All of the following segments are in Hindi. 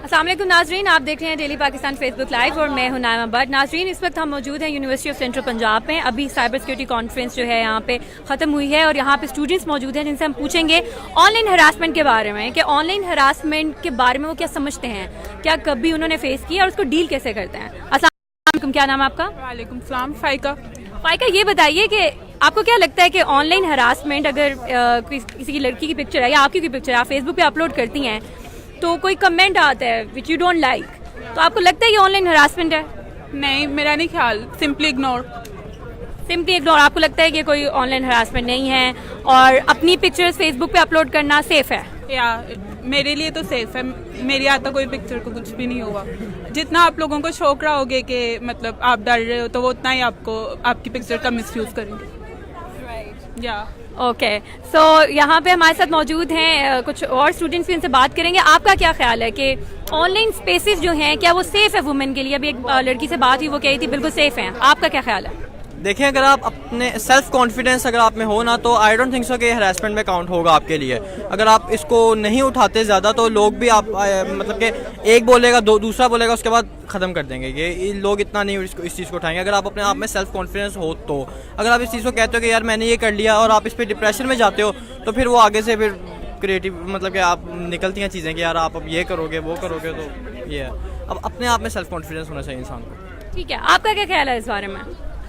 अस्सलाम वालेकुम नाजरीन, आप देख रहे हैं डेली पाकिस्तान फेसबुक लाइव और मैं हूं नाइमा बट। नाजरीन, इस वक्त हम मौजूद हैं यूनिवर्सिटी ऑफ सेंट्रल पंजाब में। अभी साइबर सिक्योरिटी कॉन्फ्रेंस जो है यहाँ पे ख़त्म हुई है और यहाँ पे स्टूडेंट्स मौजूद हैं जिनसे हम पूछेंगे ऑनलाइन हरासमेंट के बारे में, कि ऑनलाइन हरासमेंट के बारे में वो क्या समझते हैं, क्या कभी उन्होंने फेस किया और उसको डील कैसे करते हैं। अस्सलाम वालेकुम, क्या नाम है आपका? वालेकुम सलाम। फ़ाइका। फ़ाइका, ये बताइए कि आपको क्या लगता है कि ऑनलाइन हरासमेंट, अगर किसी की लड़की की पिक्चर है या आपकी कोई पिक्चर है आप फेसबुक पे अपलोड करती हैं तो कोई कमेंट आता है विच यू डोंट लाइक, तो आपको लगता है ये ऑनलाइन हरासमेंट है? नहीं, मेरा नहीं ख्याल, सिंपली इग्नोर। Simply ignore. आपको लगता है कि कोई ऑनलाइन हरासमेंट नहीं है और अपनी पिक्चर्स फेसबुक पे अपलोड करना सेफ है? या मेरे लिए तो सेफ है। मेरी आज तक कोई पिक्चर को कुछ भी नहीं हुआ। जितना आप लोगों को शौक रहा होगे कि मतलब आप डर रहे हो, तो वो उतना ही आपको आपकी पिक्चर का मिसयूज करेंगे। या ओके, सो यहाँ पे हमारे साथ मौजूद हैं कुछ और स्टूडेंट्स भी, उनसे बात करेंगे। आपका क्या ख्याल है कि ऑनलाइन स्पेसेस जो हैं क्या वो सेफ है वुमेन के लिए? अभी एक लड़की से बात हुई, वो कह रही थी बिल्कुल सेफ हैं। आपका क्या ख्याल है? देखिए, अगर आप अपने सेल्फ कॉन्फिडेंस अगर आप में हो ना, तो आई डोंट थिंक सो कि हरासमेंट में काउंट होगा आपके लिए। अगर आप इसको नहीं उठाते ज़्यादा तो लोग भी आप मतलब कि एक बोलेगा दूसरा बोलेगा, उसके बाद ख़त्म कर देंगे। ये लोग इतना नहीं इस चीज़ को उठाएंगे। अगर आप अपने आप में सेल्फ कॉन्फिडेंस हो तो, अगर आप इस चीज़ को कहते हो कि यार मैंने ये कर लिया और आप इस पर डिप्रेशन में जाते हो, तो फिर वो आगे से फिर क्रिएटिव मतलब कि आप निकलती हैं चीज़ें कि यार आप अब ये करोगे वो करोगे, तो ये है। अब अपने आप में सेल्फ कॉन्फिडेंस होना चाहिए इंसान को। ठीक है, आपका क्या ख्याल है इस बारे में?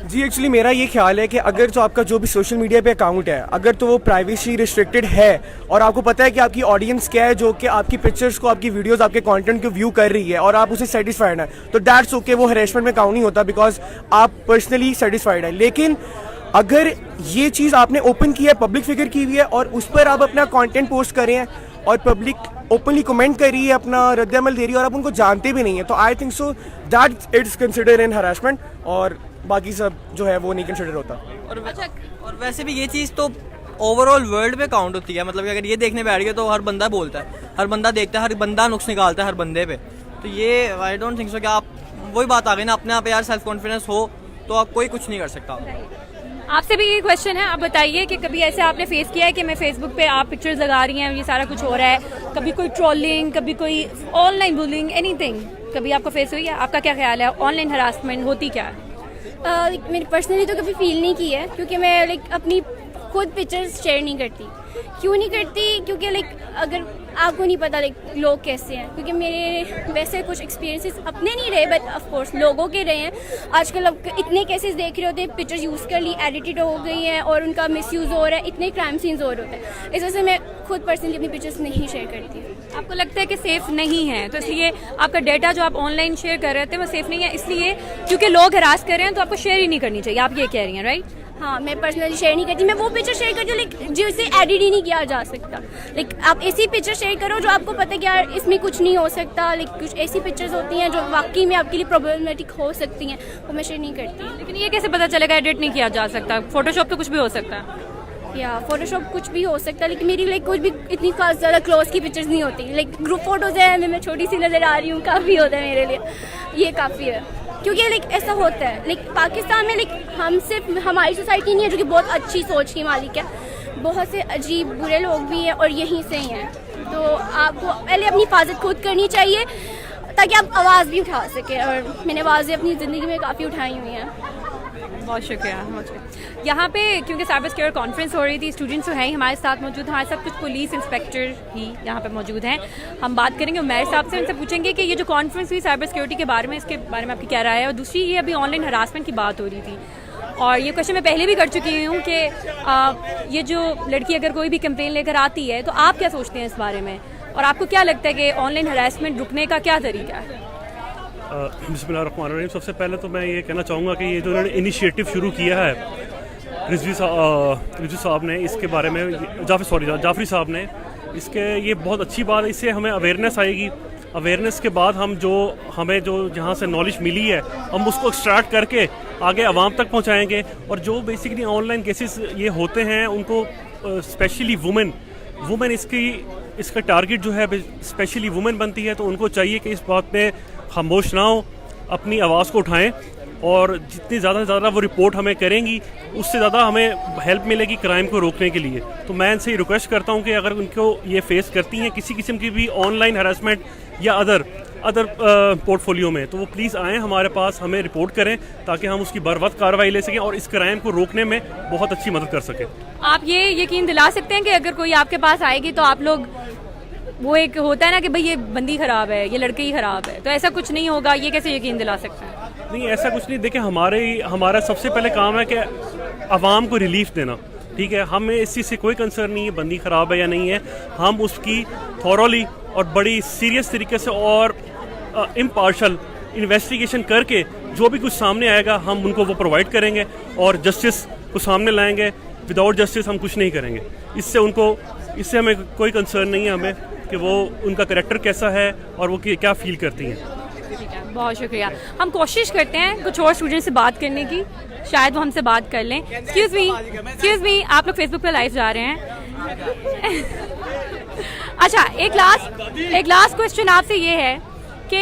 जी, एक्चुअली मेरा ये ख्याल है कि अगर जो आपका जो भी सोशल मीडिया पे अकाउंट है, अगर तो वो प्राइवेसी रिस्ट्रिक्टेड है और आपको पता है कि आपकी ऑडियंस क्या है जो कि आपकी पिक्चर्स को, आपकी वीडियोस, आपके कंटेंट को व्यू कर रही है और आप उसे सेटिस्फाइड हैं, तो दैट्स ओके। वो हरेसमेंट में काउंट नहीं होता बिकॉज आप पर्सनली सेटिस्फाइड हैं। लेकिन अगर ये चीज़ आपने ओपन की है, पब्लिक फिगर की हुई है और उस पर आप अपना कॉन्टेंट पोस्ट कर रहे हैं और पब्लिक ओपनली कमेंट कर रही है, अपना रद्द-ए-अमल दे रही है और आप उनको जानते भी नहीं है, तो I think so that it's consider in harassment और बाकी सब जो है वो नहीं कंसिडर होता। और वैसे भी ये चीज़ तो ओवरऑल वर्ल्ड में काउंट होती है। मतलब कि अगर ये देखने बैठ गए तो हर बंदा बोलता है, हर बंदा देखता है, हर बंदा नुक्स निकालता है हर बंदे पे। तो ये आई डोंट थिंक सो कि आप वही बात आ गई ना, अपने आप यार सेल्फ कॉन्फिडेंस हो तो आप कोई कुछ नहीं कर सकता। आपसे भी ये क्वेश्चन है, आप बताइए कि कभी ऐसे आपने फेस किया है कि मैं फेसबुक पे आप पिक्चर्स लगा रही हैं, ये सारा कुछ हो रहा है, कभी कोई ट्रोलिंग, कभी कोई ऑनलाइन बुलिंग, एनीथिंग कभी आपको फेस हुई है? आपका क्या ख्याल है, ऑनलाइन हरासमेंट होती क्या है? मेरी पर्सनली तो कभी फील नहीं की है, क्योंकि मैं अपनी खुद पिक्चर्स शेयर नहीं करती। क्यों नहीं करती? क्योंकि अगर आपको नहीं पता लोग कैसे हैं, क्योंकि मेरे वैसे कुछ एक्सपीरियंसेस अपने नहीं रहे बट ऑफ कोर्स लोगों के रहे हैं। आजकल अब इतने केसेस देख रहे होते हैं, पिक्चर्स यूज़ कर ली, एडिटेड हो गई हैं और उनका मिसयूज़ हो रहा है, इतने क्राइम सीन्स हो रहे होते हैं। इस वजह से मैं खुद पर्सनली अपनी पिक्चर्स नहीं शेयर करती। आपको लगता है कि सेफ नहीं है, तो इसलिए आपका डेटा जो आप ऑनलाइन शेयर कर रहे थे वो सेफ नहीं है, इसलिए क्योंकि लोग हरास कर रहे हैं तो आपको शेयर ही नहीं करनी चाहिए, आप ये कह रही हैं, राइट? हाँ, मैं पर्सनली शेयर नहीं करती। मैं वो पिक्चर शेयर करती हूँ जिसे एडिट ही नहीं किया जा सकता। आप ऐसी पिक्चर शेयर करो जो आपको पता है कि यार इसमें कुछ नहीं हो सकता। कुछ ऐसी पिक्चर्स होती हैं जो वाकई में आपके लिए प्रॉब्लमेटिक हो सकती हैं, वो मैं शेयर नहीं करती। लेकिन ये कैसे पता चलेगा एडिट नहीं किया जा सकता? फोटोशॉप तो कुछ भी हो सकता है या फोटोशॉप कुछ भी हो सकता है, लेकिन मेरी कुछ भी इतनी खास ज़्यादा क्लोज की पिक्चर्स नहीं होती। ग्रुप फोटोज़ है, मैं छोटी सी नज़र आ रही हूँ, काफ़ी होता है मेरे लिए, ये काफ़ी है। क्योंकि ऐसा होता है पाकिस्तान में हम सिर्फ हमारी सोसाइटी नहीं है जो कि बहुत अच्छी सोच की मालिक है, बहुत से अजीब बुरे लोग भी हैं और यहीं से ही हैं। तो आपको पहले अपनी हिफाजत खुद करनी चाहिए ताकि आप आवाज़ भी उठा सकें, और मैंने आवाज़ें अपनी ज़िंदगी में काफ़ी उठाई हुई हैं। बहुत शुक्रिया। यहाँ पे क्योंकि साइबर सिक्योरिटी कॉन्फ्रेंस हो रही थी, स्टूडेंट्स तो हैं ही हमारे साथ मौजूद, हमारे साथ कुछ पुलिस इंस्पेक्टर ही यहाँ पे मौजूद हैं। हम बात करेंगे उमैर साहब से, उनसे पूछेंगे कि ये जो कॉन्फ्रेंस हुई साइबर सिक्योरिटी के बारे में, इसके बारे में आपकी क्या राय है। और दूसरी, ये अभी ऑनलाइन हरासमेंट की बात हो रही थी और ये क्वेश्चन मैं पहले भी कर चुकी हूँ कि ये जो लड़की अगर कोई भी कंप्लेन लेकर आती है तो आप क्या सोचते हैं इस बारे में, और आपको क्या लगता है कि ऑनलाइन हरासमेंट रुकने का क्या तरीका है? बिस्मिल्लाहिर्रहमानिर्रहीम। सबसे पहले तो मैं ये कहना चाहूँगा कि ये जो उन्होंने इनिशिएटिव शुरू किया है रिजवी साहब ने, इसके बारे में जाफरी साहब ने, इसके ये बहुत अच्छी बात है। इससे हमें अवेयरनेस आएगी। अवेयरनेस के बाद हमें जो जहाँ से नॉलेज मिली है हम उसको एक्सट्रैक्ट करके आगे आवाम तक पहुँचाएँगे। और जो बेसिकली ऑनलाइन केसेस ये होते हैं उनको स्पेशली वुमेन इसका टारगेट जो है स्पेशली वुमेन बनती है, तो उनको चाहिए कि इस बात पे खामोश ना हो, अपनी आवाज़ को उठाएं और जितनी ज़्यादा से ज़्यादा वो रिपोर्ट हमें करेंगी उससे ज़्यादा हमें हेल्प मिलेगी क्राइम को रोकने के लिए। तो मैं इनसे रिक्वेस्ट करता हूँ कि अगर उनको ये फेस करती हैं किसी किस्म की भी ऑनलाइन हरासमेंट या अदर पोर्टफोलियो में, तो वो प्लीज़ आएँ हमारे पास, हमें रिपोर्ट करें ताकि हम उसकी बर वक्त कार्रवाई ले सकें और इस क्राइम को रोकने में बहुत अच्छी मदद कर सकें। आप ये यकीन दिला सकते हैं कि अगर कोई आपके पास आएगी तो आप लोग, वो एक होता है ना कि भाई ये बंदी खराब है, ये लड़के ही खराब है, तो ऐसा कुछ नहीं होगा, ये कैसे यकीन दिला सकते हैं? नहीं, ऐसा कुछ नहीं। देखिए, हमारा सबसे पहले काम है कि आवाम को रिलीफ देना, ठीक है। हमें इस चीज़ से कोई कंसर्न नहीं है बंदी ख़राब है या नहीं है। हम उसकी थॉरोली और बड़ी सीरियस तरीके से और इम्पार्शल इन्वेस्टिगेशन करके जो भी कुछ सामने आएगा हम उनको वो प्रोवाइड करेंगे और जस्टिस को सामने लाएंगे। विदाउट जस्टिस हम कुछ नहीं करेंगे। इससे हमें कोई कंसर्न नहीं है हमें कि वो उनका कैरेक्टर कैसा है और वो क्या फील करती हैं। ठीक है, बहुत शुक्रिया। हम कोशिश करते हैं कुछ और स्टूडेंट से बात करने की, शायद वो हमसे बात कर लें। एक्सक्यूज मी, आप लोग फेसबुक पे लाइव जा रहे हैं। अच्छा, एक लास्ट क्वेश्चन आपसे ये है कि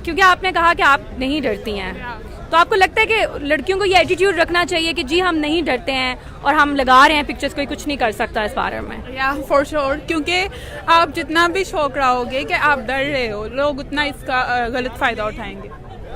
क्योंकि आपने कहा कि आप नहीं डरती हैं, तो आपको लगता है कि लड़कियों को ये एटीट्यूड रखना चाहिए कि जी हम नहीं डरते हैं और हम लगा रहे हैं पिक्चर्स, कोई कुछ नहीं कर सकता इस बारे में? या फॉर श्योर, क्योंकि आप जितना भी शौक रहोगे कि आप डर रहे हो, लोग उतना इसका गलत फ़ायदा उठाएंगे।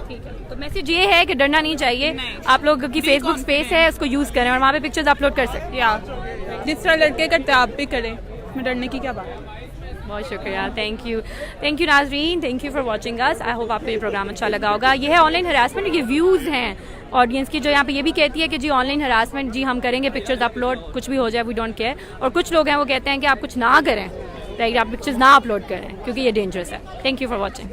ठीक है, तो मैसेज ये है कि डरना नहीं चाहिए। नहीं। आप लोग की फेसबुक स्पेस है, उसको यूज़ करें और वहाँ पे पिक्चर्स अपलोड कर सकते हैं। या जिस तरह लड़के करते आप भी करें, में डरने की क्या बात है। बहुत शुक्रिया, थैंक यू नाजरीन, thank you for watching us. I hope आपको ये प्रोग्राम अच्छा लगा होगा। ये है ऑनलाइन हरासमेंट, ये व्यूज़ हैं ऑडियंस की जो यहाँ पे ये भी कहती है कि जी ऑनलाइन हरासमेंट, जी हम करेंगे पिक्चर्स अपलोड, कुछ भी हो जाए वी डोंट केयर। और कुछ लोग हैं वो कहते हैं कि आप कुछ ना करें, राइट, आप पिक्चर्स ना अपलोड करें क्योंकि ये डेंजरस है। Thank you for watching.